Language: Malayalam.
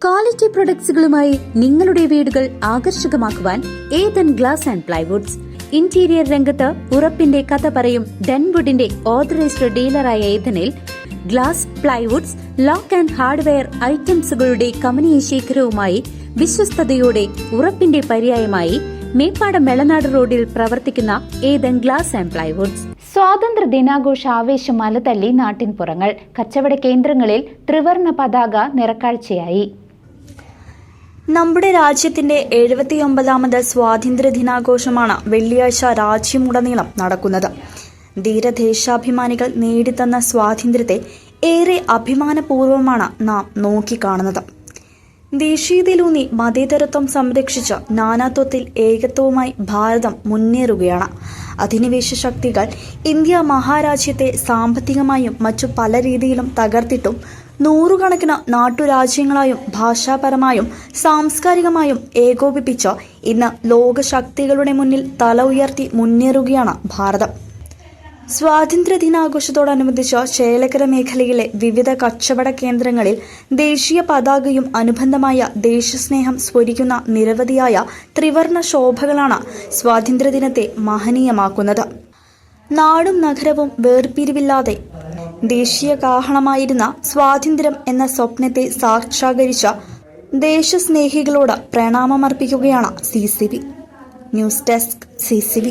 ക്വാളിറ്റി പ്രൊഡക്ട്സുകളുമായി നിങ്ങളുടെ വീടുകൾ ആകർഷകമാക്കുവാൻ Ethan glass and plywoods. Interior രംഗത്ത് ഉറപ്പിന്റെ കഥ പറയും ഡെൻവുഡിന്റെ ഓതറൈസ്ഡ് ഡീലറായ ഏതനിൽ glass, plywoods, lock and hardware ഐറ്റംസുകളുടെ കമനീയ ശേഖരവുമായി വിശ്വസ്തയോടെ ഉറപ്പിന്റെ പര്യായമായി മേപ്പാടം മെളനാട് റോഡിൽ പ്രവർത്തിക്കുന്ന ഏതൻ ഗ്ലാസ് ആൻഡ് പ്ലൈവുഡ്സ്. സ്വാതന്ത്ര്യ ദിനാഘോഷ ആവേശം മലതല്ലി നാട്ടിൻപുറങ്ങൾ. കച്ചവട കേന്ദ്രങ്ങളിൽ ത്രിവർണ പതാക നിറക്കാഴ്ചയായി. നമ്മുടെ രാജ്യത്തിന്റെ 79ാമത് സ്വാതന്ത്ര്യ ദിനാഘോഷമാണ് വെള്ളിയാഴ്ച രാജ്യമുടനീളം നടക്കുന്നത്. ധീരദേശാഭിമാനികൾ നേടിത്തന്ന സ്വാതന്ത്ര്യത്തെ ഏറെ അഭിമാനപൂർവ്വമാണ് നാം നോക്കിക്കാണുന്നത്. ദേശീയതയിലൂന്നി മതേതരത്വം സംരക്ഷിച്ച് നാനാത്വത്തിൽ ഏകത്വവുമായി ഭാരതം മുന്നേറുകയാണ്. അധിനിവേശ ശക്തികൾ ഇന്ത്യ മഹാരാജ്യത്തെ സാമ്പത്തികമായും മറ്റു പല രീതിയിലും തകർത്തിട്ടും നൂറുകണക്കിന് നാട്ടുരാജ്യങ്ങളായും ഭാഷാപരമായും സാംസ്കാരികമായും ഏകോപിപ്പിച്ച് ഇന്ന് ലോകശക്തികളുടെ മുന്നിൽ തല ഉയർത്തി മുന്നേറുകയാണ് ഭാരതം. സ്വാതന്ത്ര്യ ദിനാഘോഷത്തോടനുബന്ധിച്ച് ചേലക്കര മേഖലയിലെ വിവിധ കച്ചവട കേന്ദ്രങ്ങളിൽ ദേശീയ പതാകയും അനുബന്ധമായ ദേശസ്നേഹം സ്ഫുരിക്കുന്ന നിരവധിയായ ത്രിവർണ ശോഭകളാണ് സ്വാതന്ത്ര്യദിനത്തെ മഹനീയമാക്കുന്നത്. നാടും നഗരവും വേർപിരിവില്ലാതെ ദേശീയ കാഹളമായിരുന്ന സ്വാതന്ത്ര്യം എന്ന സ്വപ്നത്തെ സാക്ഷാത്കരിച്ച ദേശസ്നേഹികളോട് പ്രണാമമർപ്പിക്കുകയാണ് CCV. News desk CCV.